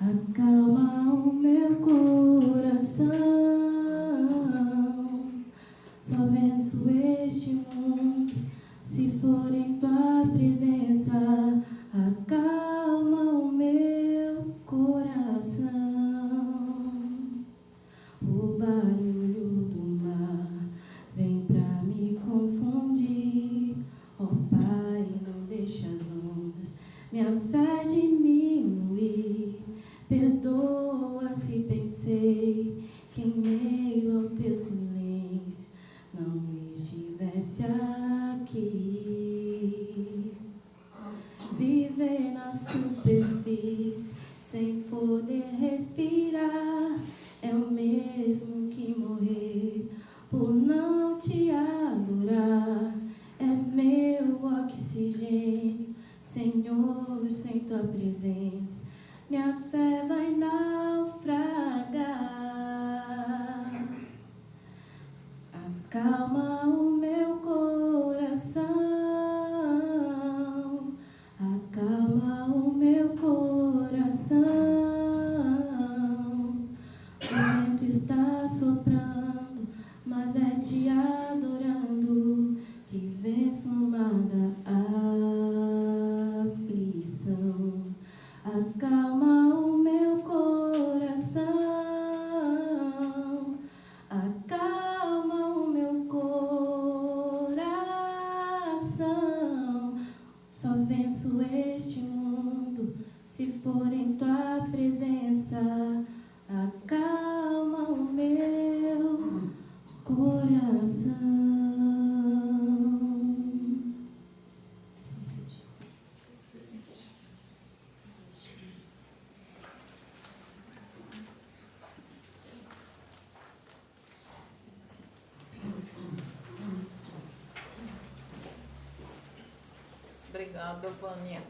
acalma o meu coração. Só venço este mundo se for em tua presença. Acalma o meu coração. O barulho do mar vem pra me confundir. Ó Pai, não deixa as ondas minha fé diminuir. Perdoa se pensei que em meio ao teu silêncio não estivesse aqui. Viver na superfície sem poder respirar é o mesmo que morrer por não te adorar. És meu oxigênio, Senhor, sem tua presença minha fé vai naufragar. Acalma o meu coração, acalma o meu coração. O vento está soprando, mas é te adorando que venço o mar da aflição. Acalma o meu coração, acalma o meu coração. Só venço este mundo se for em tua presença. Acalma o meu coração. Assim seja. Obrigada, Vânia.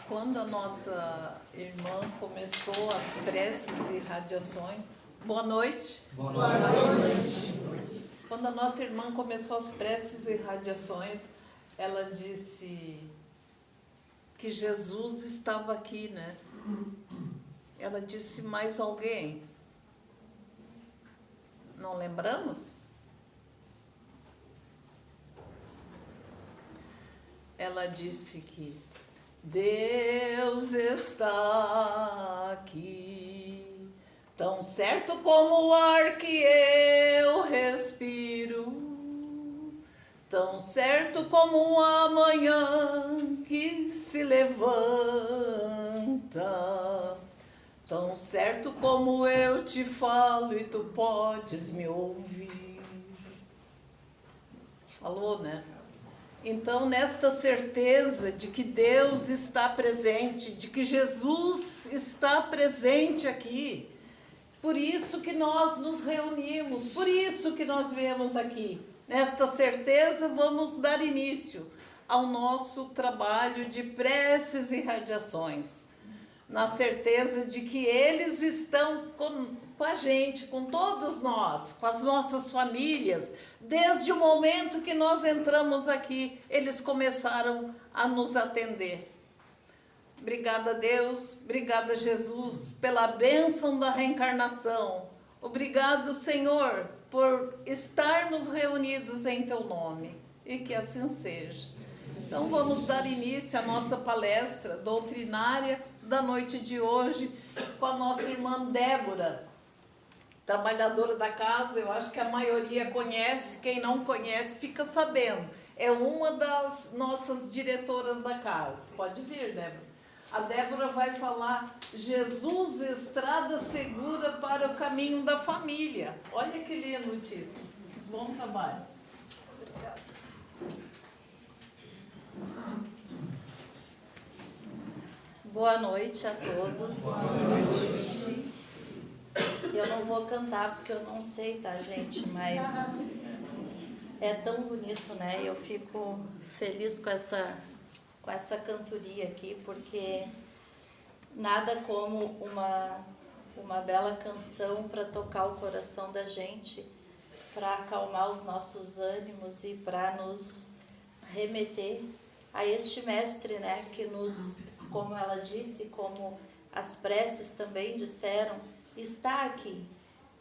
Quando a nossa irmã começou as preces e radiações... Boa noite. Boa noite. Quando a nossa irmã começou as preces e radiações, ela disse que Jesus estava aqui, né? Ela disse mais alguém. Não lembramos? Ela disse que Deus está aqui, tão certo como o ar que eu respiro, tão certo como a manhã que se levanta, tão certo como eu te falo e tu podes me ouvir. Falou, né? Então, nesta certeza de que Deus está presente, de que Jesus está presente aqui, por isso que nós nos reunimos, por isso que nós viemos aqui. Nesta certeza, vamos dar início ao nosso trabalho de preces e radiações, na certeza de que eles estão com a gente, com todos nós, com as nossas famílias. Desde o momento que nós entramos aqui, eles começaram a nos atender. Obrigada, Deus, obrigada, Jesus, pela bênção da reencarnação. Obrigado, Senhor, por estarmos reunidos em Teu nome, e que assim seja. Então, vamos dar início à nossa palestra doutrinária da noite de hoje, com a nossa irmã Débora, trabalhadora da casa. Eu acho que a maioria conhece, quem não conhece fica sabendo. É uma das nossas diretoras da casa. Pode vir, Débora. A Débora vai falar Jesus, estrada segura para o caminho da família. Olha que lindo o título. Bom trabalho. Obrigada. Boa noite a todos. Boa noite. Eu não vou cantar porque eu não sei, tá, gente? Mas é tão bonito, né? Eu fico feliz com essa cantoria aqui, porque nada como uma bela canção para tocar o coração da gente, para acalmar os nossos ânimos e para nos remeter a este mestre, né, que nos, como ela disse, como as preces também disseram, está aqui.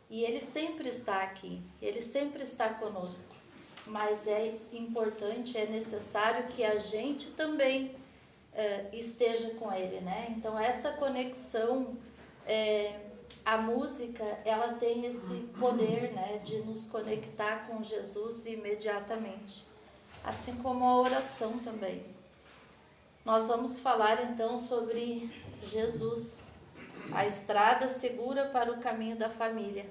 E ele sempre está aqui, ele sempre está conosco. Mas é importante, é necessário que a gente também esteja com ele, né? Então essa conexão, a música, ela tem esse poder, né, de nos conectar com Jesus imediatamente, assim como a oração também. Nós vamos falar então sobre Jesus, a estrada segura para o caminho da família.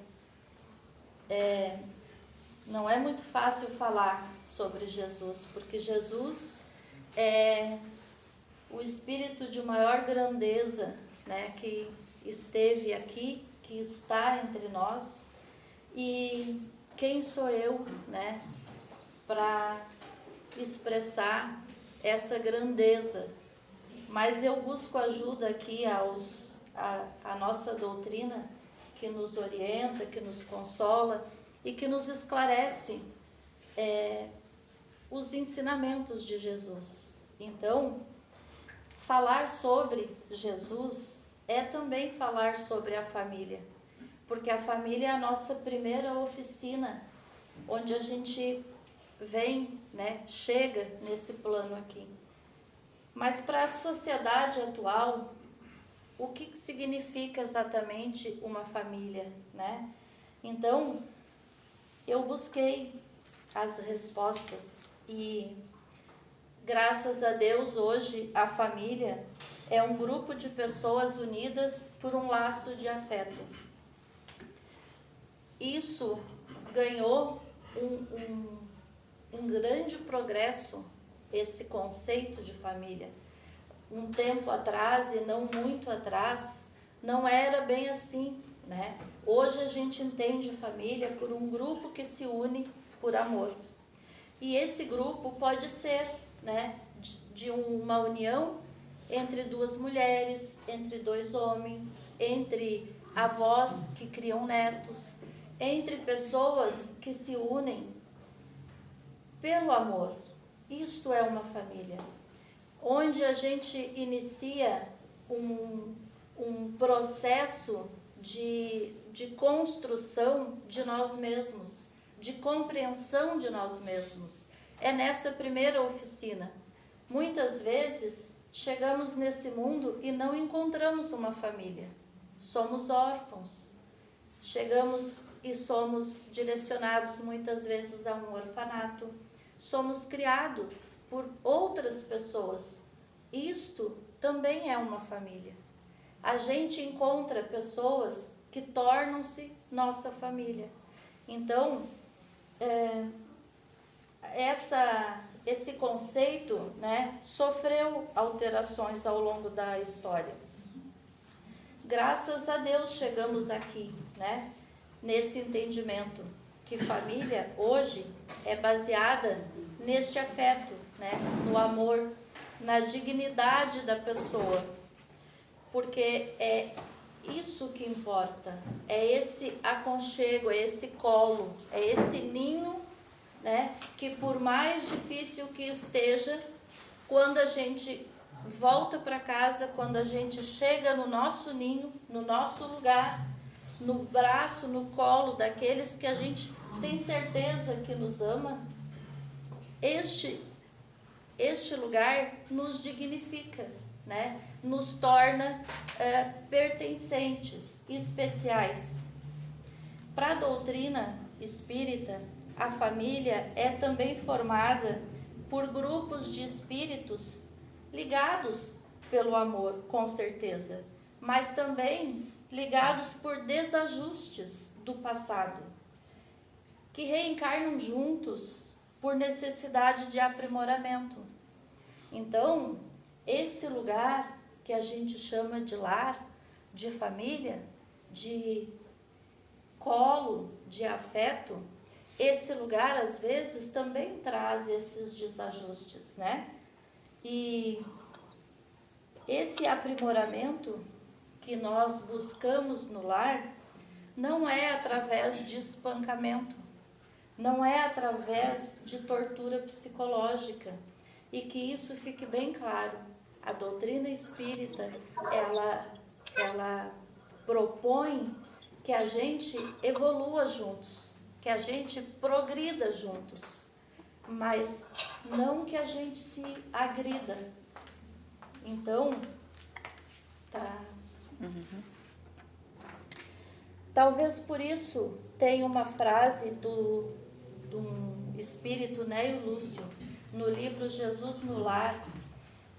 Não é muito fácil falar sobre Jesus, porque Jesus é o Espírito de maior grandeza, né, que esteve aqui, que está entre nós. E quem sou eu, né, para expressar essa grandeza? Mas eu busco ajuda aqui a nossa doutrina, que nos orienta, que nos consola e que nos esclarece os ensinamentos de Jesus. Então, falar sobre Jesus é também falar sobre a família, porque a família é a nossa primeira oficina, onde a gente vem, né, chega nesse plano aqui. Mas para a sociedade atual, o que significa exatamente uma família, né? Então, eu busquei as respostas e, graças a Deus, hoje a família é um grupo de pessoas unidas por um laço de afeto. Isso ganhou um grande progresso, esse conceito de família. Um tempo atrás, e não muito atrás, não era bem assim, né? Hoje a gente entende família por um grupo que se une por amor. E esse grupo pode ser, né, de uma união entre duas mulheres, entre dois homens, entre avós que criam netos, entre pessoas que se unem pelo amor. Isto é uma família, onde a gente inicia um processo de construção de nós mesmos, de compreensão de nós mesmos. É nessa primeira oficina. Muitas vezes chegamos nesse mundo e não encontramos uma família. Somos órfãos. Chegamos e somos direcionados muitas vezes a um orfanato. Somos criados por outras pessoas. Isto também é uma família. A gente encontra pessoas que tornam-se nossa família. Então, esse conceito, né, sofreu alterações ao longo da história. Graças a Deus chegamos aqui, né, nesse entendimento que família hoje é baseada neste afeto, né, no amor, na dignidade da pessoa, porque é isso que importa, é esse aconchego, é esse colo, é esse ninho, né, que por mais difícil que esteja, quando a gente volta para casa, quando a gente chega no nosso ninho, no nosso lugar, no braço, no colo daqueles que a gente tem certeza que nos ama, este lugar nos dignifica, né? Nos torna pertencentes, especiais. Para a doutrina espírita, a família é também formada por grupos de espíritos ligados pelo amor, com certeza, mas também ligados por desajustes do passado, que reencarnam juntos por necessidade de aprimoramento. Então, esse lugar que a gente chama de lar, de família, de colo, de afeto, esse lugar às vezes também traz esses desajustes, né? E esse aprimoramento que nós buscamos no lar não é através de espancamento, não é através de tortura psicológica, e que isso fique bem claro. A doutrina espírita, ela propõe que a gente evolua juntos, que a gente progrida juntos, mas não que a gente se agrida. Então, tá. Talvez por isso tenha uma frase do espírito Nélio Lúcio, no livro Jesus no Lar,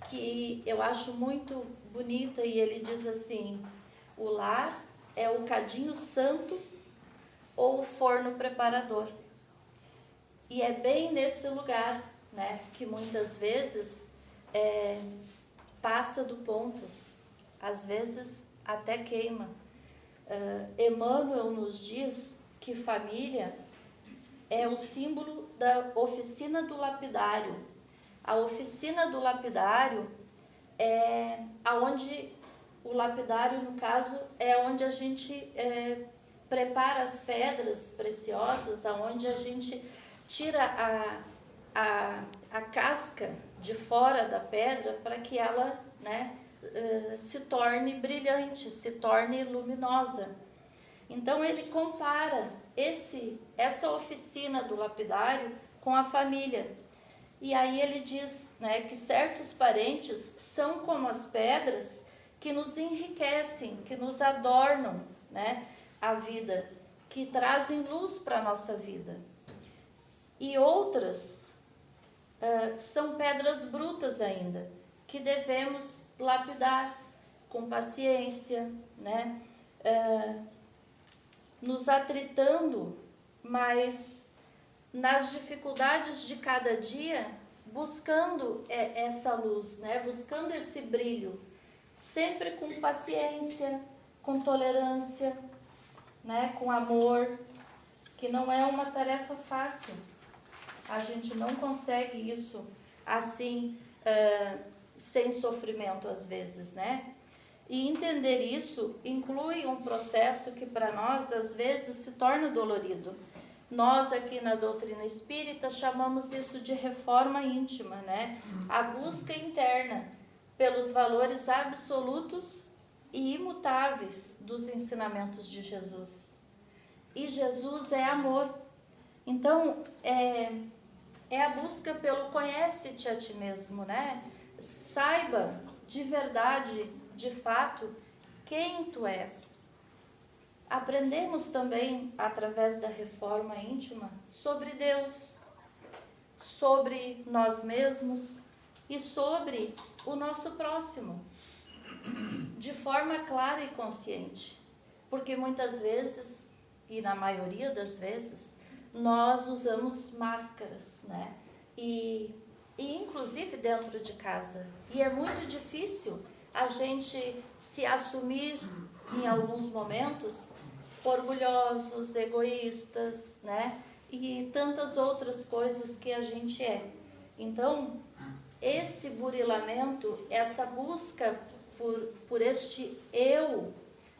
que eu acho muito bonita, e ele diz assim: o lar é o cadinho santo ou o forno preparador. E é bem nesse lugar, né, que muitas vezes passa do ponto, às vezes até queima. Emmanuel nos diz que família é o símbolo da oficina do lapidário. A oficina do lapidário é aonde o lapidário, no caso, é onde a gente prepara as pedras preciosas, aonde a gente tira a casca de fora da pedra para que ela, né, se torne brilhante, se torne luminosa. Então ele compara essa oficina do lapidário com a família. E aí ele diz, né, que certos parentes são como as pedras que nos enriquecem, que nos adornam, né, a vida, que trazem luz para a nossa vida. E outras são pedras brutas ainda, que devemos lapidar com paciência, né, nos atritando, mas nas dificuldades de cada dia, buscando essa luz, né, buscando esse brilho, sempre com paciência, com tolerância, né, com amor, que não é uma tarefa fácil. A gente não consegue isso assim, sem sofrimento às vezes, né? E entender isso inclui um processo que para nós às vezes se torna dolorido. Nós aqui na doutrina espírita chamamos isso de reforma íntima, né? A busca interna pelos valores absolutos e imutáveis dos ensinamentos de Jesus. E Jesus é amor. Então, é a busca pelo conhece-te a ti mesmo, né? Saiba de verdade, de fato, quem tu és. Aprendemos também, através da reforma íntima, sobre Deus, sobre nós mesmos e sobre o nosso próximo, de forma clara e consciente. Porque muitas vezes, e na maioria das vezes, nós usamos máscaras, né? E inclusive dentro de casa. E é muito difícil a gente se assumir em alguns momentos orgulhosos, egoístas, né? E tantas outras coisas que a gente é. Então, esse burilamento, essa busca por este eu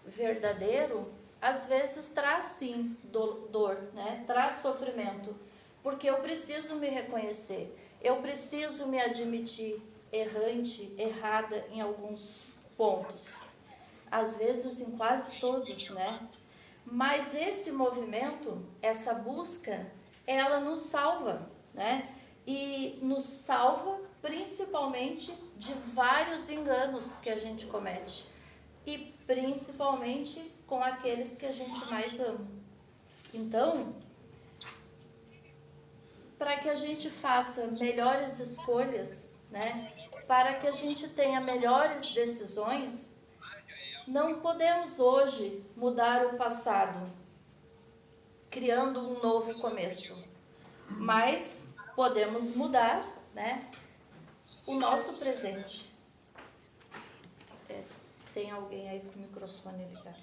verdadeiro, às vezes traz sim dor, né? Traz sofrimento, porque eu preciso me reconhecer, eu preciso me admitir errante, errada em alguns pontos, às vezes em quase todos, né? Mas esse movimento, essa busca, ela nos salva, né? E nos salva principalmente de vários enganos que a gente comete, e principalmente com aqueles que a gente mais ama. Então, para que a gente faça melhores escolhas, né? Para que a gente tenha melhores decisões, não podemos hoje mudar o passado, criando um novo começo, mas podemos mudar, né, o nosso presente. Tem alguém aí com o microfone ligado?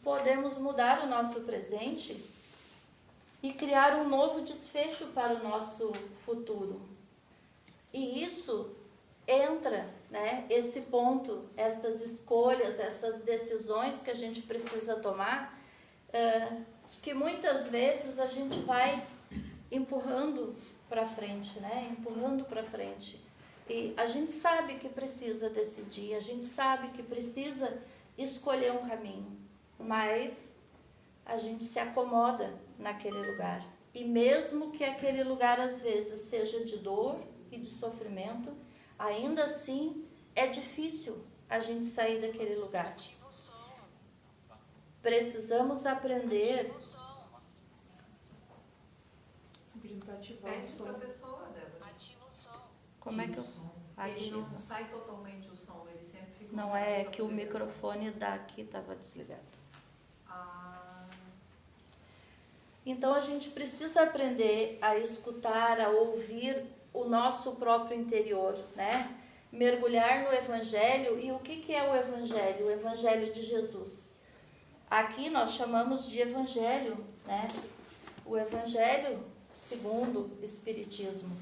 Podemos mudar o nosso presente e criar um novo desfecho para o nosso futuro. E isso entra, né, esse ponto, estas escolhas, essas decisões que a gente precisa tomar, que muitas vezes a gente vai empurrando para frente, né? Empurrando para frente. E a gente sabe que precisa decidir, a gente sabe que precisa escolher um caminho, mas a gente se acomoda naquele lugar. E mesmo que aquele lugar às vezes seja de dor e de sofrimento, ainda assim é difícil a gente sair daquele lugar. Precisamos aprender. Pedindo para ativar o som. Pede para a pessoa, Débora. Como é que eu Ele não sai totalmente o som, ele sempre fica... Não é que o microfone daqui estava desligado. Ah, Então a gente precisa aprender a escutar, a ouvir o nosso próprio interior, né? Mergulhar no Evangelho. E o que é o Evangelho? O Evangelho de Jesus. Aqui nós chamamos de Evangelho, né? O Evangelho segundo o Espiritismo.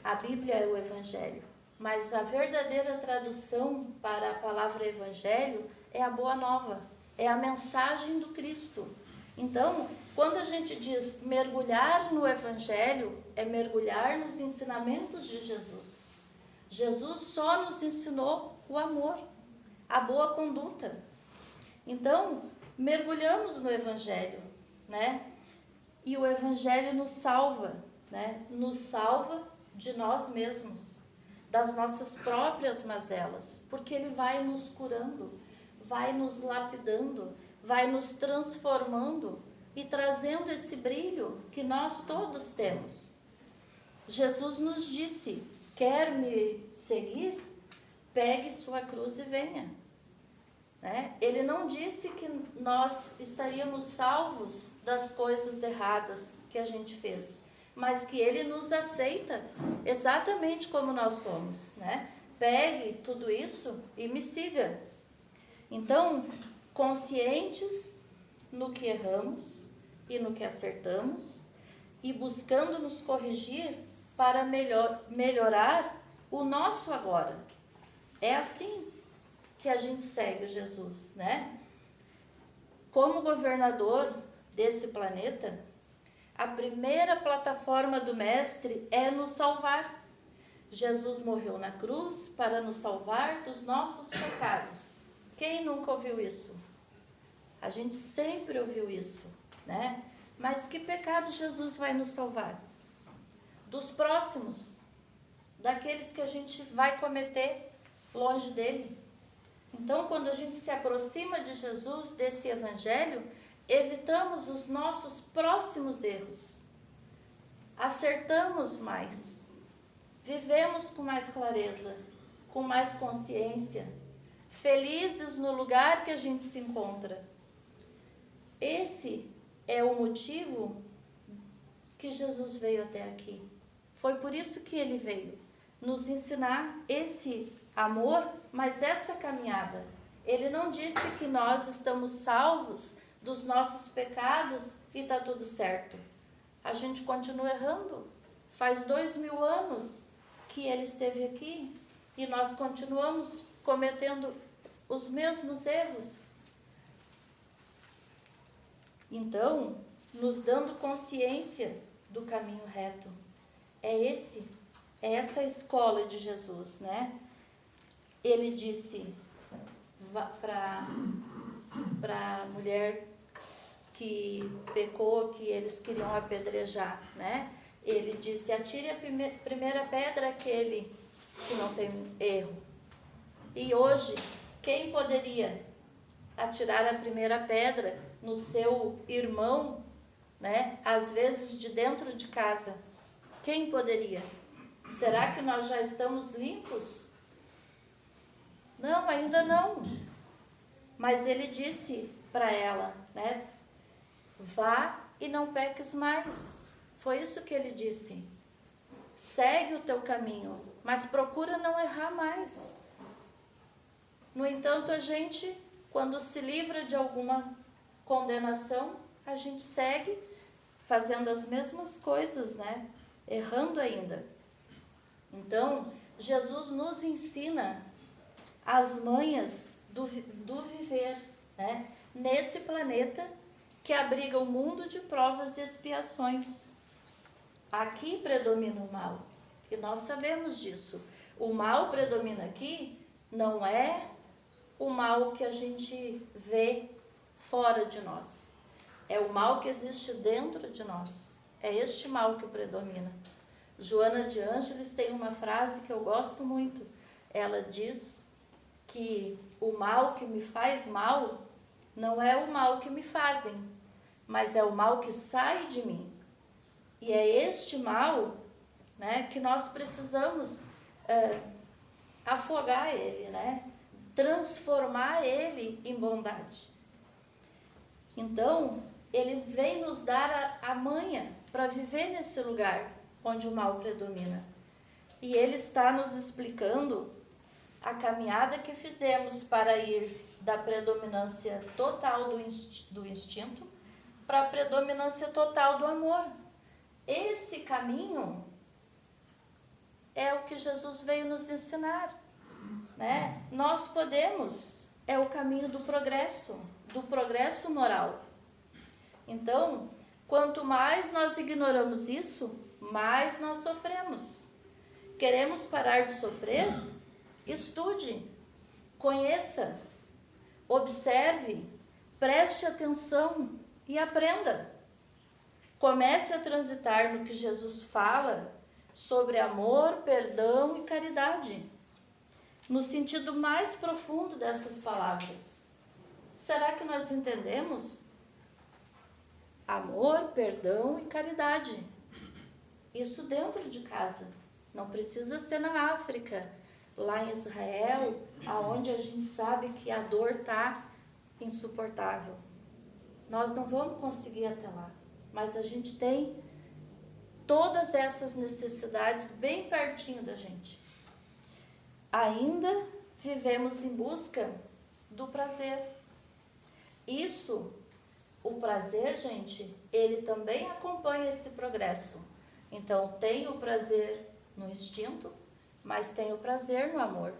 A Bíblia é o Evangelho, mas a verdadeira tradução para a palavra Evangelho é a Boa Nova, é a mensagem do Cristo. Então, quando a gente diz mergulhar no Evangelho, é mergulhar nos ensinamentos de Jesus. Jesus só nos ensinou o amor, a boa conduta. Então, mergulhamos no Evangelho, né? E o Evangelho nos salva, né? Nos salva de nós mesmos, das nossas próprias mazelas, porque Ele vai nos curando, vai nos lapidando, vai nos transformando e trazendo esse brilho que nós todos temos. Jesus nos disse: quer me seguir? Pegue sua cruz e venha. Né? Ele não disse que nós estaríamos salvos das coisas erradas que a gente fez, mas que Ele nos aceita exatamente como nós somos, né? Pegue tudo isso e me siga. Então, conscientes no que erramos e no que acertamos, e buscando nos corrigir para melhorar o nosso agora. É assim que a gente segue Jesus, né? Como governador desse planeta, a primeira plataforma do Mestre é nos salvar. Jesus morreu na cruz para nos salvar dos nossos pecados. Quem nunca ouviu isso? A gente sempre ouviu isso, né? Mas que pecado Jesus vai nos salvar? Dos próximos, daqueles que a gente vai cometer longe dele. Então, quando a gente se aproxima de Jesus, desse Evangelho, evitamos os nossos próximos erros, acertamos mais, vivemos com mais clareza, com mais consciência, felizes no lugar que a gente se encontra. Esse é o motivo que Jesus veio até aqui. Foi por isso que Ele veio, nos ensinar esse amor, mas essa caminhada. Ele não disse que nós estamos salvos dos nossos pecados e está tudo certo. A gente continua errando. Faz 2000 anos que Ele esteve aqui e nós continuamos cometendo os mesmos erros. Então, nos dando consciência do caminho reto. É essa a escola de Jesus, né? Ele disse para a mulher que pecou, que eles queriam apedrejar, né? Ele disse: atire a primeira pedra aquele que não tem erro. E hoje, quem poderia atirar a primeira pedra no seu irmão, né? Às vezes de dentro de casa? Quem poderia? Será que nós já estamos limpos? Não, ainda não. Mas ele disse para ela, né? Vá e não peques mais. Foi isso que ele disse. Segue o teu caminho, mas procura não errar mais. No entanto, a gente, quando se livra de alguma condenação, a gente segue fazendo as mesmas coisas, né? Errando ainda. Então, Jesus nos ensina as manhas do viver, né? Nesse planeta que abriga um mundo de provas e expiações. Aqui predomina o mal. E nós sabemos disso. O mal predomina aqui não é o mal que a gente vê fora de nós. É o mal que existe dentro de nós. É este mal que predomina. Joana de Ângeles tem uma frase que eu gosto muito. Ela diz que o mal que me faz mal não é o mal que me fazem, mas é o mal que sai de mim. E é este mal, né, que nós precisamos afogar ele, né, transformar ele em bondade. Então, ele vem nos dar a manha para viver nesse lugar onde o mal predomina. E ele está nos explicando a caminhada que fizemos para ir da predominância total do instinto para a predominância total do amor. Esse caminho é o que Jesus veio nos ensinar, né? Nós podemos, é o caminho do progresso moral. Então, quanto mais nós ignoramos isso, mais nós sofremos. Queremos parar de sofrer? Estude, conheça, observe, preste atenção e aprenda. Comece a transitar no que Jesus fala sobre amor, perdão e caridade, no sentido mais profundo dessas palavras. Será que nós entendemos? Amor, perdão e caridade. Isso dentro de casa. Não precisa ser na África, lá em Israel, aonde a gente sabe que a dor está insuportável. Nós não vamos conseguir até lá, mas a gente tem todas essas necessidades bem pertinho da gente. Ainda vivemos em busca do prazer. Isso, o prazer, gente, ele também acompanha esse progresso. Então, tem o prazer no instinto, mas tem o prazer no amor.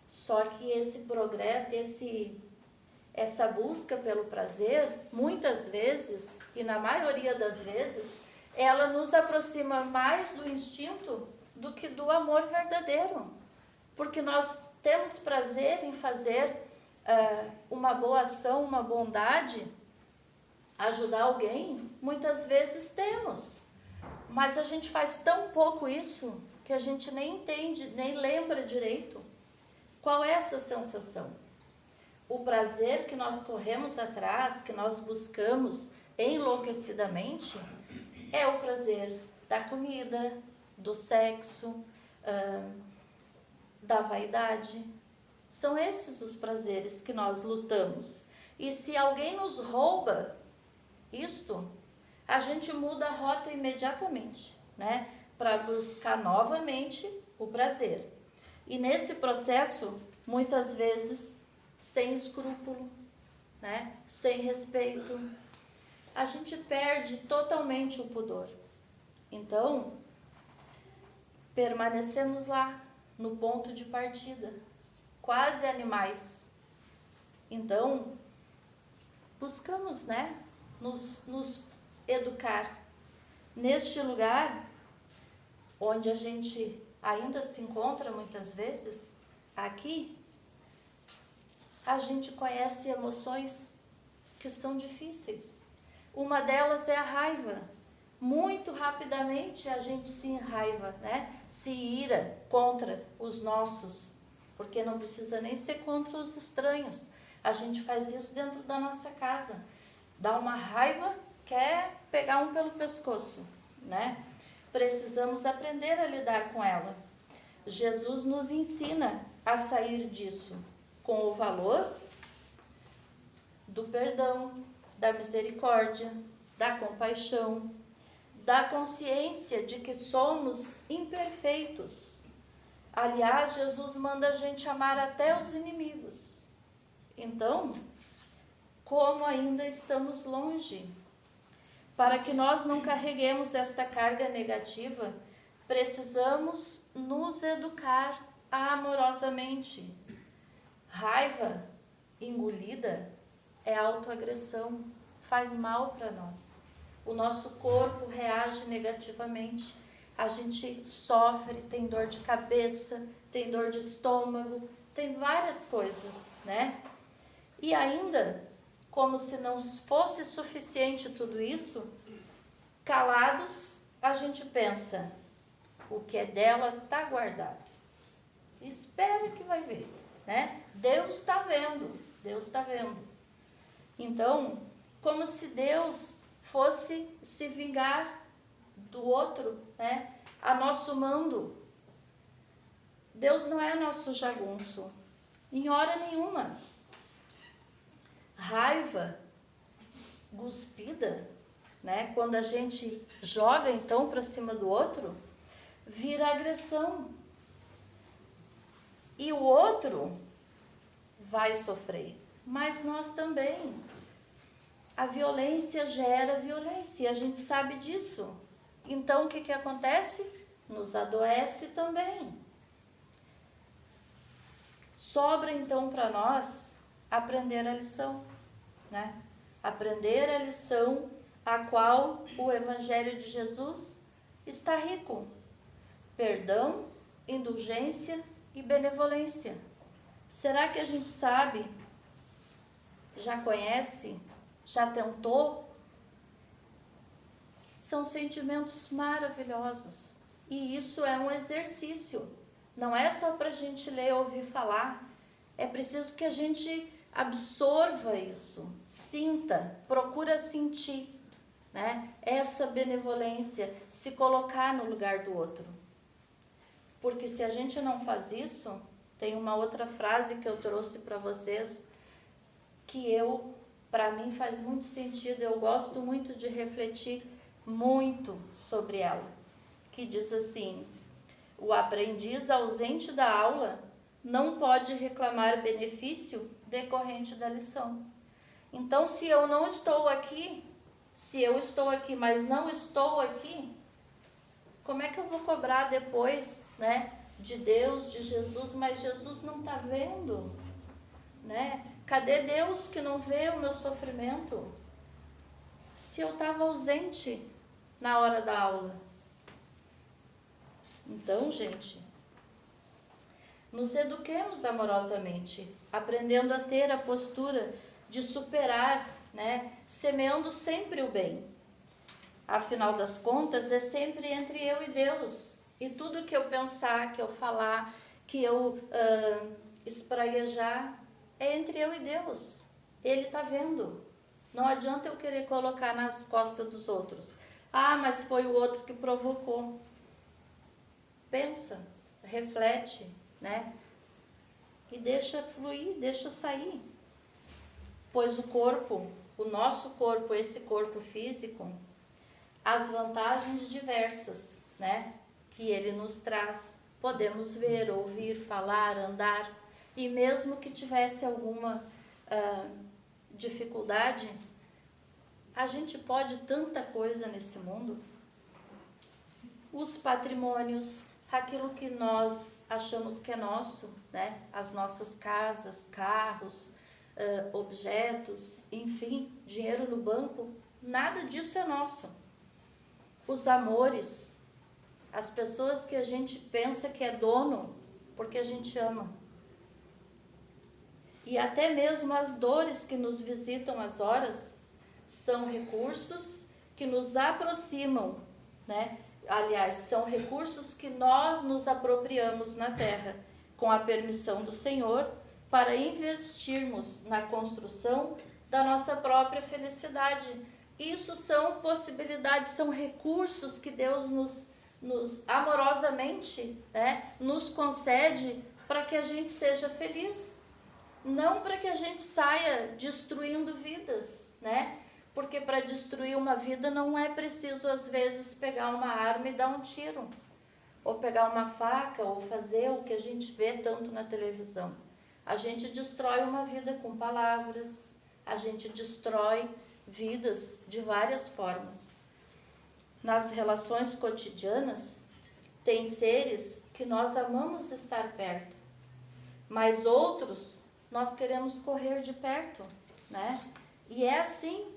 Só que esse progresso, essa busca pelo prazer, muitas vezes, e na maioria das vezes, ela nos aproxima mais do instinto do que do amor verdadeiro. Porque nós temos prazer em fazer uma boa ação, uma bondade, ajudar alguém, muitas vezes temos. Mas a gente faz tão pouco isso que a gente nem entende, nem lembra direito qual é essa sensação. O prazer que nós corremos atrás, que nós buscamos enlouquecidamente, é o prazer da comida, do sexo, da vaidade. São esses os prazeres que nós lutamos. E se alguém nos rouba isto, a gente muda a rota imediatamente, né? Para buscar novamente o prazer. E nesse processo, muitas vezes, sem escrúpulo, né? Sem respeito, a gente perde totalmente o pudor. Então, permanecemos lá, no ponto de partida, quase animais. Então, buscamos, né? Nos educar. Neste lugar, onde a gente ainda se encontra muitas vezes, aqui, a gente conhece emoções que são difíceis. Uma delas é a raiva. Muito rapidamente a gente se enraiva, né? Se ira contra os nossos, porque não precisa nem ser contra os estranhos. A gente faz isso dentro da nossa casa. Dá uma raiva, quer pegar um pelo pescoço, né? Precisamos aprender a lidar com ela. Jesus nos ensina a sair disso com o valor do perdão, da misericórdia, da compaixão, da consciência de que somos imperfeitos. Aliás, Jesus manda a gente amar até os inimigos. Então, como ainda estamos longe? Para que nós não carreguemos esta carga negativa, precisamos nos educar amorosamente. Raiva engolida é autoagressão, faz mal para nós. o nosso corpo reage negativamente, a gente sofre, tem dor de cabeça, tem dor de estômago, tem várias coisas, né? E ainda, como se não fosse suficiente tudo isso, calados, a gente pensa, o que é dela está guardado. Espera que vai ver, né? Deus está vendo, Deus está vendo. Então, como se Deus fosse se vingar do outro, né? A nosso mando. Deus não é nosso jagunço, em hora nenhuma. Raiva, cuspida, né? Quando a gente joga então para cima do outro, vira agressão. E o outro vai sofrer, mas nós também. A violência gera violência, e a gente sabe disso. Então, o que acontece? Nos adoece também. Sobra, então, para nós aprender a lição, né? Aprender a lição a qual o Evangelho de Jesus está rico. Perdão, indulgência e benevolência. Será que a gente sabe, já conhece, já tentou? São sentimentos maravilhosos. E isso é um exercício. Não é só para a gente ler ou ouvir falar. É preciso que a gente absorva isso, sinta, procura sentir, né? Essa benevolência, se colocar no lugar do outro. Porque se a gente não faz isso, tem uma outra frase que eu trouxe para vocês, que para mim faz muito sentido, eu gosto muito de refletir muito sobre ela, que diz assim: o aprendiz ausente da aula não pode reclamar benefício decorrente da lição. Então, se eu não estou aqui, se eu estou aqui, mas não estou aqui, como é que eu vou cobrar depois, né, de Deus, de Jesus, mas Jesus não está vendo, né? Cadê Deus que não vê o meu sofrimento? Se eu estava ausente na hora da aula. Então, gente, nos eduquemos amorosamente, aprendendo a ter a postura de superar, né, semeando sempre o bem. Afinal das contas, é sempre entre eu e Deus. E tudo que eu pensar, que eu falar, que eu espraguejar, é entre eu e Deus. Ele está vendo. Não adianta eu querer colocar nas costas dos outros. Ah, mas foi o outro que provocou. Pensa, reflete, né? E deixa fluir, deixa sair. Pois o corpo, o nosso corpo, esse corpo físico, as vantagens diversas, né, que ele nos traz. Podemos ver, ouvir, falar, andar. E mesmo que tivesse alguma dificuldade, a gente pode tanta coisa nesse mundo. Os patrimônios, aquilo que nós achamos que é nosso, né? As nossas casas, carros, objetos, enfim, dinheiro no banco, nada disso é nosso. Os amores, as pessoas que a gente pensa que é dono, porque a gente ama. E até mesmo as dores que nos visitam às horas, são recursos que nos aproximam, né? Aliás, são recursos que nós nos apropriamos na terra, com a permissão do Senhor, para investirmos na construção da nossa própria felicidade. Isso são possibilidades, são recursos que Deus nos amorosamente, né, nos concede para que a gente seja feliz. Não para que a gente saia destruindo vidas, né? Porque para destruir uma vida não é preciso, às vezes, pegar uma arma e dar um tiro. Ou pegar uma faca, ou fazer o que a gente vê tanto na televisão. A gente destrói uma vida com palavras, a gente destrói vidas de várias formas. Nas relações cotidianas, tem seres que nós amamos estar perto, mas outros nós queremos correr de perto, né? E é assim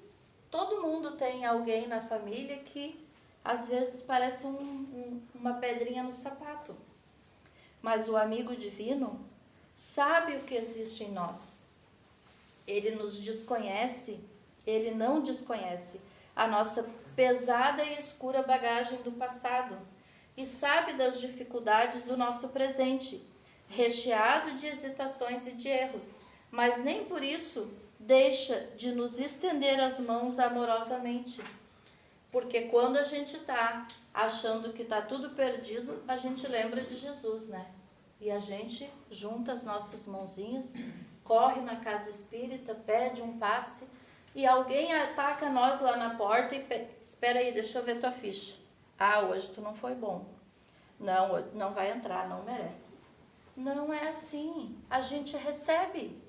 todo mundo tem alguém na família que às vezes parece uma pedrinha no sapato. Mas o amigo divino sabe o que existe em nós. Ele nos desconhece, ele não desconhece a nossa pesada e escura bagagem do passado e sabe das dificuldades do nosso presente, recheado de hesitações e de erros, mas nem por isso deixa de nos estender as mãos amorosamente. Porque quando a gente está achando que está tudo perdido, a gente lembra de Jesus, né? E a gente junta as nossas mãozinhas, corre na casa espírita, pede um passe, e alguém ataca nós lá na porta e espera aí, deixa eu ver tua ficha. Ah, hoje tu não foi bom. Não, não vai entrar, não merece. Não é assim. A gente recebe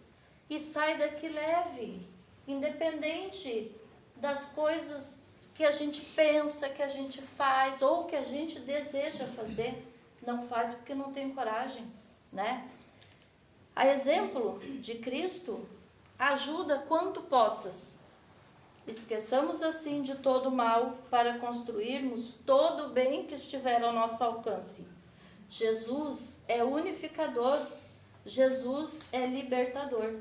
e sai daqui leve, independente das coisas que a gente pensa, que a gente faz ou que a gente deseja fazer. Não faz porque não tem coragem, né? A exemplo de Cristo, ajuda quanto possas. Esqueçamos assim de todo o mal para construirmos todo o bem que estiver ao nosso alcance. Jesus é unificador, Jesus é libertador.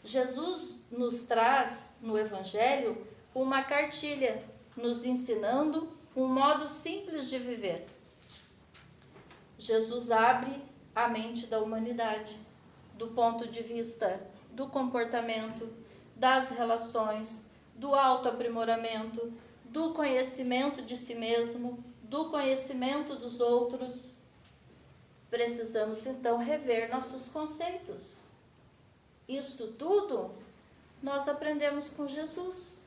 Jesus nos traz no Evangelho uma cartilha, nos ensinando um modo simples de viver. Jesus abre a mente da humanidade, do ponto de vista do comportamento, das relações, do autoaprimoramento, do conhecimento de si mesmo, do conhecimento dos outros. Precisamos então rever nossos conceitos. Isto tudo nós aprendemos com Jesus.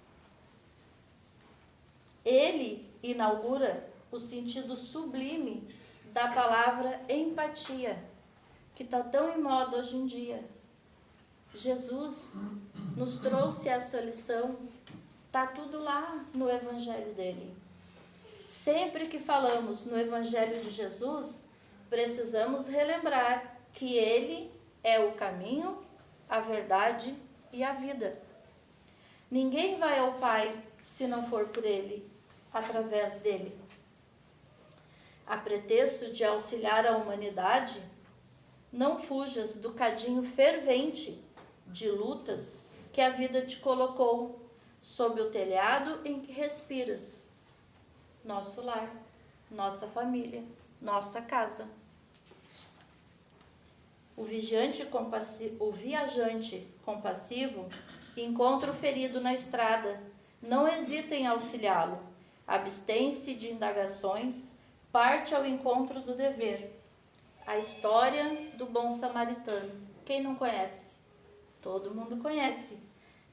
Ele inaugura o sentido sublime da palavra empatia, que está tão em moda hoje em dia. Jesus nos trouxe essa lição, está tudo lá no Evangelho dele. Sempre que falamos no Evangelho de Jesus, precisamos relembrar que ele é o caminho, a verdade e a vida. Ninguém vai ao Pai se não for por ele, através dele. A pretexto de auxiliar a humanidade, não fujas do cadinho fervente de lutas que a vida te colocou sob o telhado em que respiras. Nosso lar, nossa família, nossa casa. O viajante compassivo encontra o ferido na estrada. Não hesita em auxiliá-lo. Abstém-se de indagações, parte ao encontro do dever. A história do bom samaritano. Quem não conhece? Todo mundo conhece.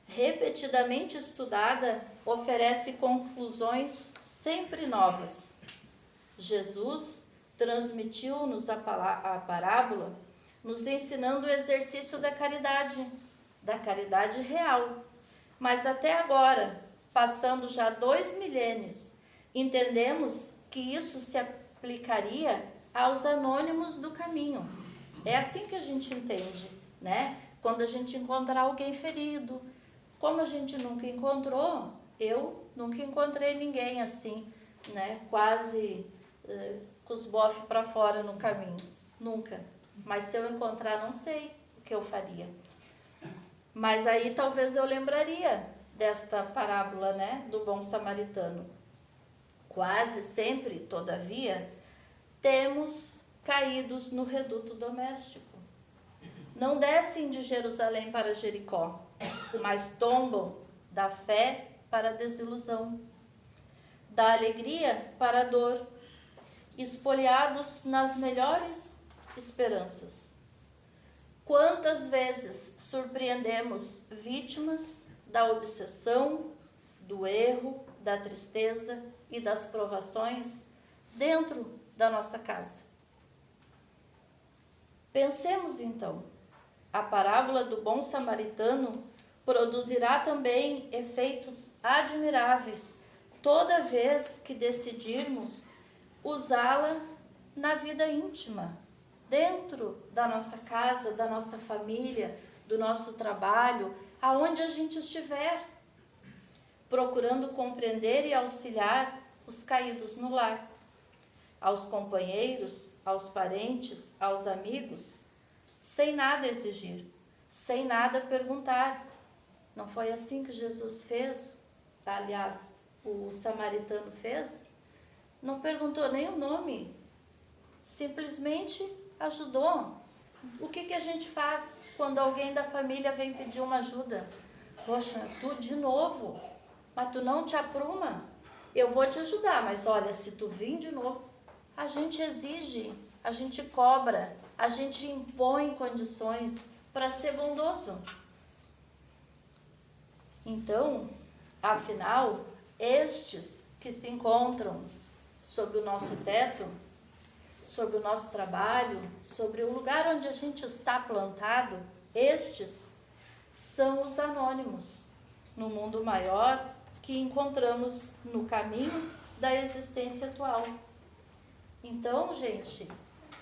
Repetidamente estudada, oferece conclusões sempre novas. Jesus transmitiu-nos a parábola, nos ensinando o exercício da caridade real. Mas até agora, passando já 2 milênios, entendemos que isso se aplicaria aos anônimos do caminho. É assim que a gente entende, né? Quando a gente encontrar alguém ferido, como a gente nunca encontrou, eu nunca encontrei ninguém assim, né? Quase com os bofes para fora no caminho, nunca. Mas se eu encontrar, não sei o que eu faria. Mas aí talvez eu lembraria desta parábola, né, do bom samaritano. Quase sempre, todavia, temos caídos no reduto doméstico. Não descem de Jerusalém para Jericó, mas tombam da fé para a desilusão, da alegria para a dor, espoliados nas melhores esperanças. Quantas vezes surpreendemos vítimas da obsessão, do erro, da tristeza e das provações dentro da nossa casa? Pensemos então, a parábola do bom samaritano produzirá também efeitos admiráveis toda vez que decidirmos usá-la na vida íntima, dentro da nossa casa, da nossa família, do nosso trabalho, aonde a gente estiver. procurando compreender e auxiliar os caídos no lar. Aos companheiros, aos parentes, aos amigos, sem nada exigir, sem nada perguntar. Não foi assim que Jesus fez? Aliás, o samaritano fez? Não perguntou nem o nome, simplesmente ajudou. O que a gente faz quando alguém da família vem pedir uma ajuda? Poxa, tu de novo, mas tu não te apruma? Eu vou te ajudar, mas olha, se tu vir de novo, a gente exige, a gente cobra, a gente impõe condições para ser bondoso. Então, afinal, estes que se encontram sob o nosso teto, sobre o nosso trabalho, sobre o lugar onde a gente está plantado, estes são os anônimos no mundo maior que encontramos no caminho da existência atual. Então, gente,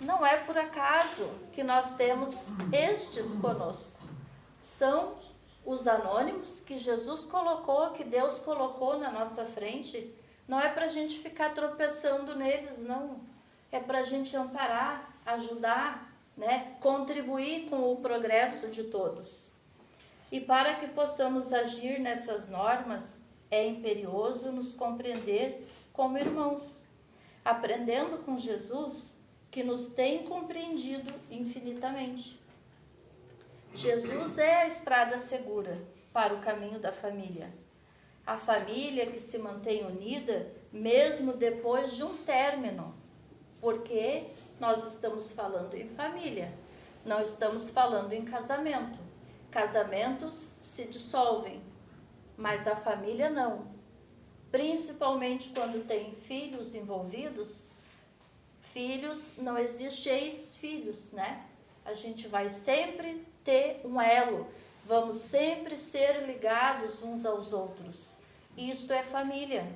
não é por acaso que nós temos estes conosco. São os anônimos que Jesus colocou, que Deus colocou na nossa frente. Não é para a gente ficar tropeçando neles, não. É para a gente amparar, ajudar, né? Contribuir com o progresso de todos. E para que possamos agir nessas normas, é imperioso nos compreender como irmãos, aprendendo com Jesus, que nos tem compreendido infinitamente. Jesus é a estrada segura para o caminho da família. A família que se mantém unida, mesmo depois de um término, porque nós estamos falando em família, não estamos falando em casamento. Casamentos se dissolvem, mas a família não. Principalmente quando tem filhos envolvidos, filhos, não existe ex-filhos, né? A gente vai sempre ter um elo, vamos sempre ser ligados uns aos outros. Isto é família.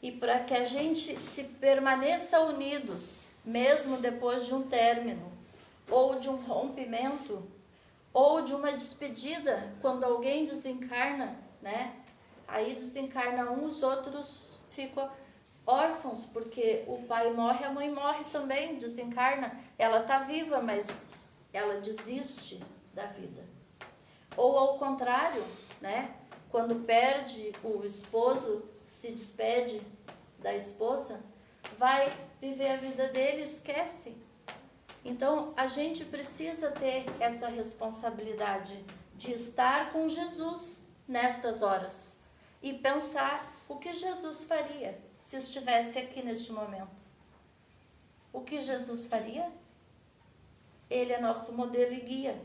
E para que a gente se permaneça unidos, mesmo depois de um término, ou de um rompimento, ou de uma despedida, quando alguém desencarna, né? Aí desencarna um, os outros ficam órfãos, porque o pai morre, a mãe morre também, desencarna. Ela está viva, mas ela desiste da vida. Ou ao contrário, né? Quando perde o esposo, se despede da esposa, vai viver a vida dele, esquece. Então, a gente precisa ter essa responsabilidade de estar com Jesus nestas horas e pensar o que Jesus faria se estivesse aqui neste momento. O que Jesus faria? Ele é nosso modelo e guia.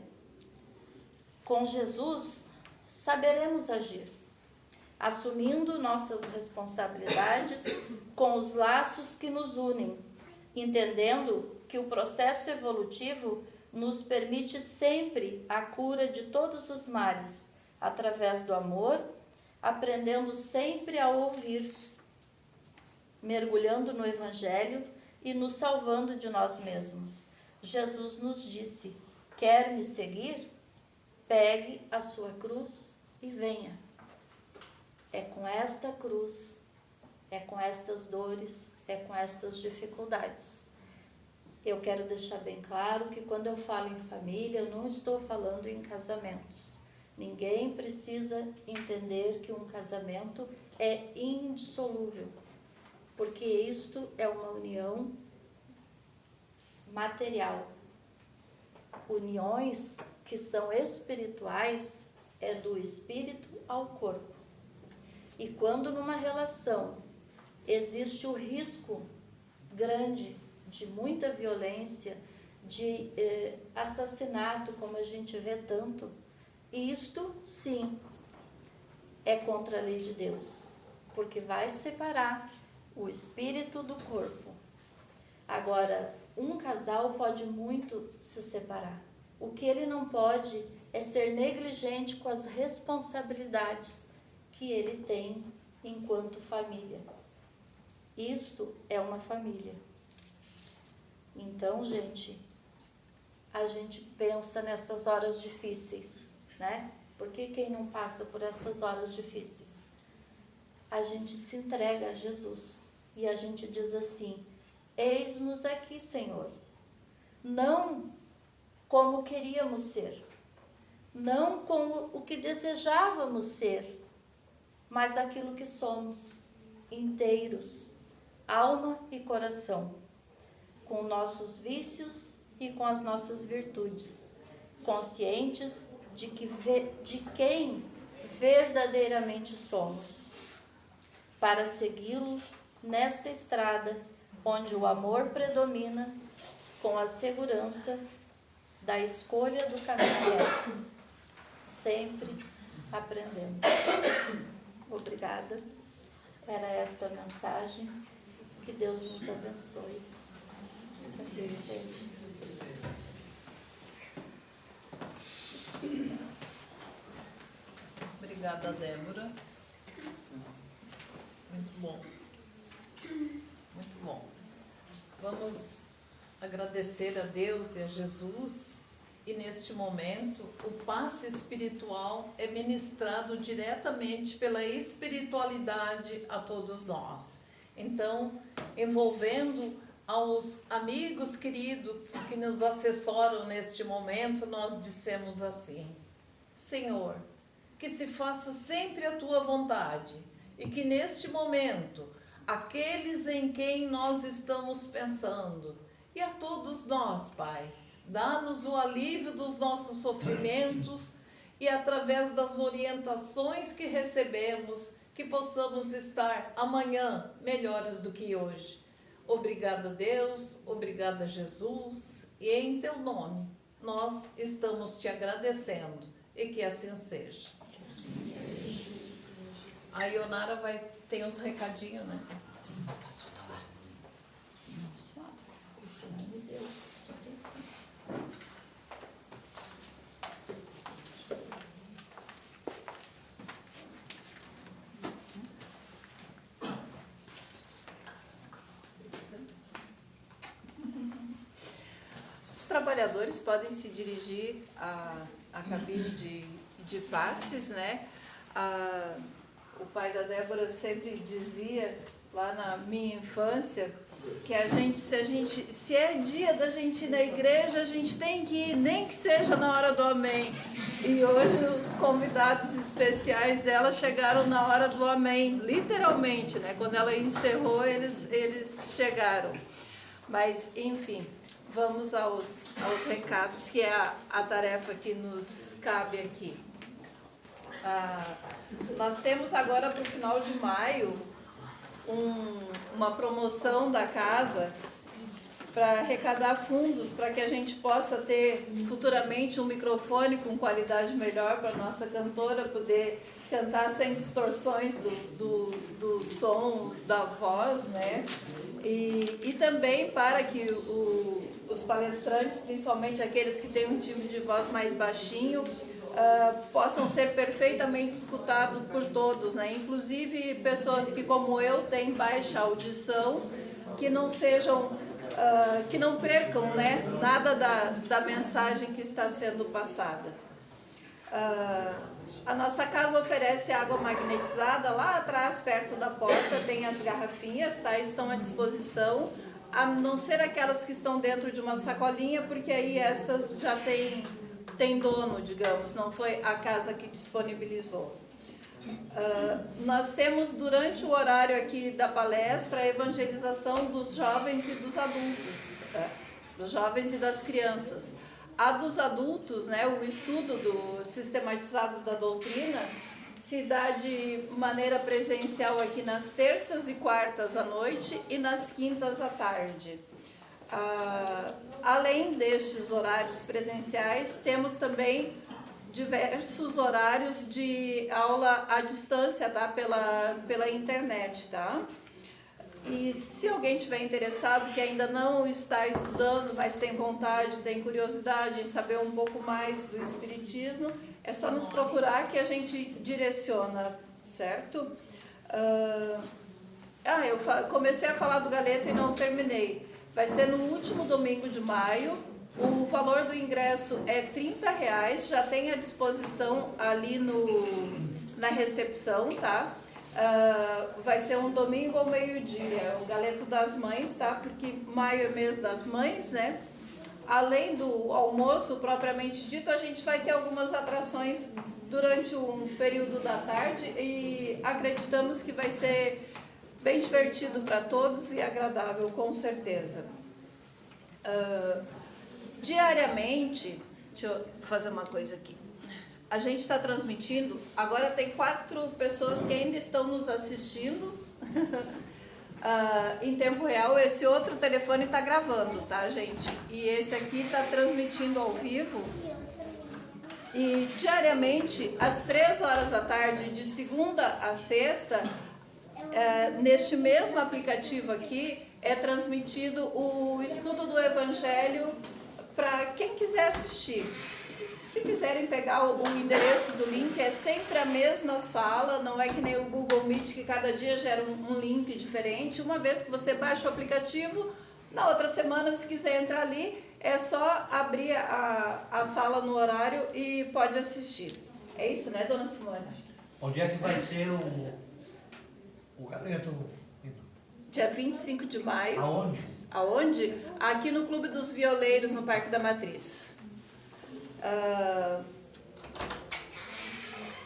Com Jesus, saberemos agir, assumindo nossas responsabilidades com os laços que nos unem, entendendo que o processo evolutivo nos permite sempre a cura de todos os males, através do amor, aprendendo sempre a ouvir, mergulhando no Evangelho e nos salvando de nós mesmos. Jesus nos disse: quer me seguir? Pegue a sua cruz e venha. É com esta cruz, é com estas dores, é com estas dificuldades. Eu quero deixar bem claro que quando eu falo em família, eu não estou falando em casamentos. Ninguém precisa entender que um casamento é indissolúvel, porque isto é uma união material. Uniões que são espirituais é do espírito ao corpo. E quando numa relação existe o risco grande de muita violência, de assassinato, como a gente vê tanto, isto sim é contra a lei de Deus, porque vai separar o espírito do corpo. Agora, um casal pode muito se separar. O que ele não pode é ser negligente com as responsabilidades que ele tem enquanto família. Isto é uma família. Então, gente, a gente pensa nessas horas difíceis, né? Porque quem não passa por essas horas difíceis? a gente se entrega a Jesus e a gente diz assim: eis-nos aqui, Senhor. Não como queríamos ser, não como o que desejávamos ser, mas aquilo que somos, inteiros, alma e coração, com nossos vícios e com as nossas virtudes, conscientes de quem verdadeiramente somos, para segui-lo nesta estrada onde o amor predomina, com a segurança da escolha do caminho, sempre aprendendo. Obrigada. Era esta a mensagem. Que Deus nos abençoe. Assim seja. Obrigada, Débora. Muito bom. Muito bom. Vamos agradecer a Deus e a Jesus. E neste momento, o passe espiritual é ministrado diretamente pela espiritualidade a todos nós. Então, envolvendo aos amigos queridos que nos assessoram neste momento, nós dissemos assim: Senhor, que se faça sempre a Tua vontade e que neste momento, aqueles em quem nós estamos pensando, e a todos nós, Pai, dá-nos o alívio dos nossos sofrimentos e através das orientações que recebemos, que possamos estar amanhã melhores do que hoje. Obrigada, Deus, obrigada, Jesus, e em Teu nome nós estamos Te agradecendo e que assim seja. A Ionara tem uns recadinhos, né? Os trabalhadores podem se dirigir à cabine de passes, né? O pai da Débora sempre dizia, lá na minha infância, que se é dia da gente ir na igreja, a gente tem que ir, nem que seja na hora do amém. E hoje os convidados especiais dela chegaram na hora do amém, literalmente, né? Quando ela encerrou, eles chegaram. Mas, enfim, vamos aos recados, que é a tarefa que nos cabe aqui. Nós temos agora, para o final de maio, uma promoção da casa para arrecadar fundos para que a gente possa ter futuramente um microfone com qualidade melhor para a nossa cantora poder cantar sem distorções do som da voz, né? E também para que os palestrantes, principalmente aqueles que têm um timbre de voz mais baixinho, possam ser perfeitamente escutados por todos, né? Inclusive pessoas que, como eu, têm baixa audição, que não sejam, que não percam, né, nada da mensagem que está sendo passada. A nossa casa oferece água magnetizada lá atrás, perto da porta, tem as garrafinhas, tá? Estão à disposição, a não ser aquelas que estão dentro de uma sacolinha, porque aí essas já tem dono, digamos, não foi a casa que disponibilizou. Nós temos, durante o horário aqui da palestra, a evangelização dos jovens e dos adultos, dos jovens e das crianças. A dos adultos, né, o estudo do sistematizado da doutrina, se dá de maneira presencial aqui nas terças e quartas à noite e nas quintas à tarde. Além destes horários presenciais, temos também diversos horários de aula à distância, tá? Pela internet, tá? E se alguém tiver interessado, que ainda não está estudando, mas tem vontade, tem curiosidade em saber um pouco mais do Espiritismo, é só nos procurar que a gente direciona, certo? Eu comecei a falar do Galeto e não terminei. Vai ser no último domingo de maio. O valor do ingresso é R$30, já tem à disposição ali na recepção, tá? Vai ser um domingo ao meio-dia, o Galeto das Mães, tá? Porque maio é mês das mães, né? Além do almoço propriamente dito, a gente vai ter algumas atrações durante um período da tarde e acreditamos que vai ser bem divertido para todos e agradável, com certeza. Diariamente, deixa eu fazer uma coisa aqui. A gente está transmitindo, agora tem 4 pessoas que ainda estão nos assistindo em tempo real. Esse outro telefone está gravando, tá, gente? E esse aqui está transmitindo ao vivo. E diariamente, às 3 horas da tarde, de segunda a sexta, neste mesmo aplicativo aqui, é transmitido o estudo do Evangelho para quem quiser assistir. Se quiserem pegar o endereço do link, é sempre a mesma sala, não é que nem o Google Meet, que cada dia gera um link diferente. Uma vez que você baixa o aplicativo, na outra semana, se quiser entrar ali, é só abrir a sala no horário e pode assistir. É isso, né, dona Simone? Onde é que vai ser o Galeto? Dia 25 de maio. Aonde? Aonde? Aqui no Clube dos Violeiros, no Parque da Matriz.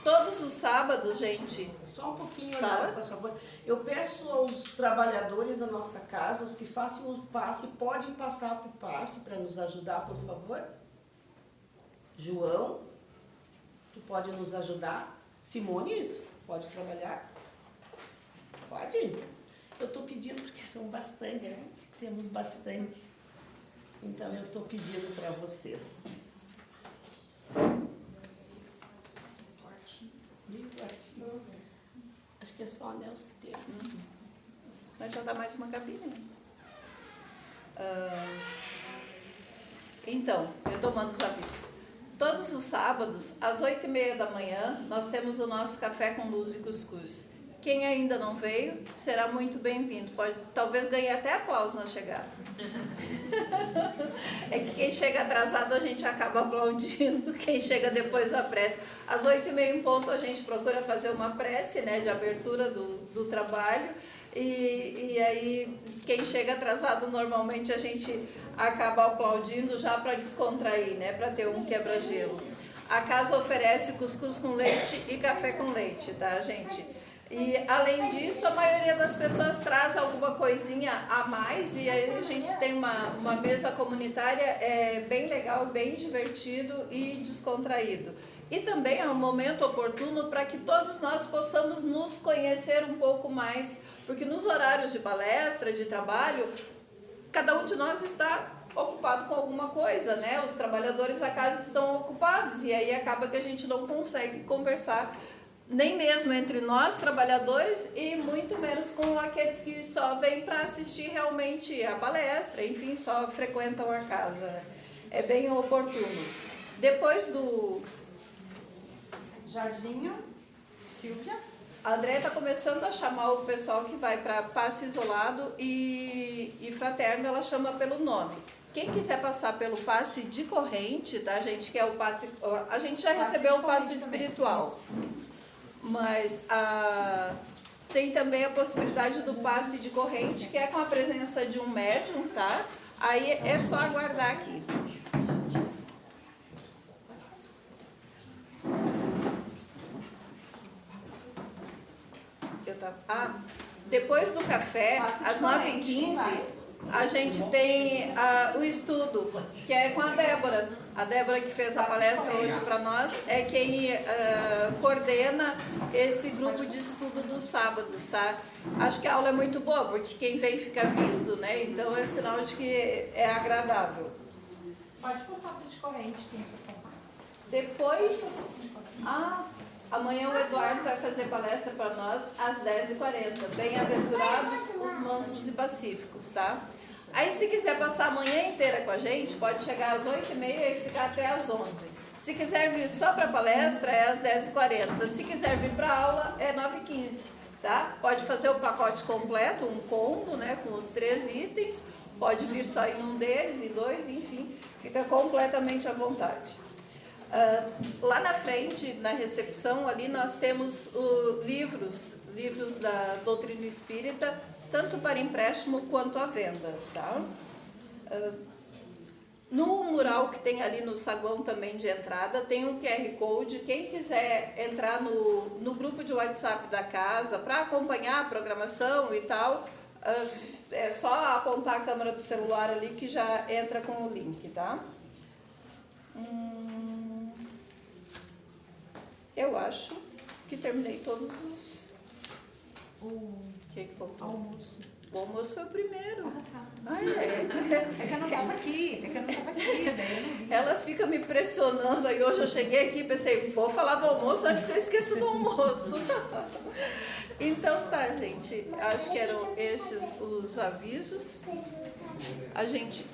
Todos os sábados, gente. Só um pouquinho, Fala. Ana, por favor. Eu peço aos trabalhadores da nossa casa, os que façam o passe, podem passar para o passe para nos ajudar, por favor? João, tu pode nos ajudar? Simone, tu pode trabalhar? Pode? Eu estou pedindo porque são bastante, temos bastante. Então eu estou pedindo para vocês. Acho que é só anel que temos. Mas já dá mais uma cabine. Então, retomando os avisos. Todos os sábados, às 8h30 da manhã, nós temos o nosso café com luz e cuscuz. Quem ainda não veio, será muito bem-vindo. Talvez ganhe até aplauso na chegada. É que quem chega atrasado, a gente acaba aplaudindo. Quem chega depois da prece. Às 8h30 em ponto, a gente procura fazer uma prece, né, de abertura do trabalho. E aí, quem chega atrasado, normalmente a gente acaba aplaudindo já para descontrair, né, para ter um quebra-gelo. A casa oferece cuscuz com leite e café com leite, tá, gente? E, além disso, a maioria das pessoas traz alguma coisinha a mais e aí a gente tem uma mesa comunitária bem legal, bem divertido e descontraído. E também é um momento oportuno para que todos nós possamos nos conhecer um pouco mais, porque nos horários de palestra, de trabalho, cada um de nós está ocupado com alguma coisa, né? Os trabalhadores da casa estão ocupados e aí acaba que a gente não consegue conversar nem mesmo entre nós, trabalhadores, e muito menos com aqueles que só vêm para assistir realmente a palestra, enfim, só frequentam a casa. É bem oportuno. Depois do Jorginho, Silvia. A André está começando a chamar o pessoal que vai para passe isolado e fraterno, ela chama pelo nome. Quem quiser passar pelo passe de corrente, tá, gente? Que é o passe. A gente já recebeu o passe espiritual. Mas tem também a possibilidade do passe de corrente, que é com a presença de um médium, tá? Aí é só aguardar aqui. Depois do café, às 9h15, a gente tem o estudo, que é com a Débora. A Débora, que fez a palestra hoje para nós, é quem coordena esse grupo de estudo dos sábados, tá? Acho que a aula é muito boa, porque quem vem fica vindo, né? Então é sinal de que é agradável. Pode passar por de corrente, quem quer passar. Depois, amanhã o Eduardo vai fazer palestra para nós às 10h40. Bem-aventurados os mansos e pacíficos, tá? Aí, se quiser passar a manhã inteira com a gente, pode chegar às 8h30 e ficar até às 11h. Se quiser vir só para a palestra, é às 10h40. Se quiser vir para a aula, é 9h15, tá? Pode fazer o pacote completo, um combo, né, com os 3 itens. Pode vir só em um deles, em 2, enfim, fica completamente à vontade. Lá na frente, na recepção, ali nós temos livros da doutrina espírita, tanto para empréstimo quanto à venda, tá? No mural que tem ali no saguão também de entrada, tem um QR Code. Quem quiser entrar no grupo de WhatsApp da casa para acompanhar a programação e tal, é só apontar a câmera do celular ali que já entra com o link, tá? Eu acho que terminei todos os... O que faltou? Almoço. O almoço foi o primeiro. Ah, é que eu não estava aqui, daí eu não vi. Ela fica me pressionando, aí hoje eu cheguei aqui e pensei, vou falar do almoço antes que eu esqueça do almoço. Então tá, gente, acho que eram estes os avisos. A gente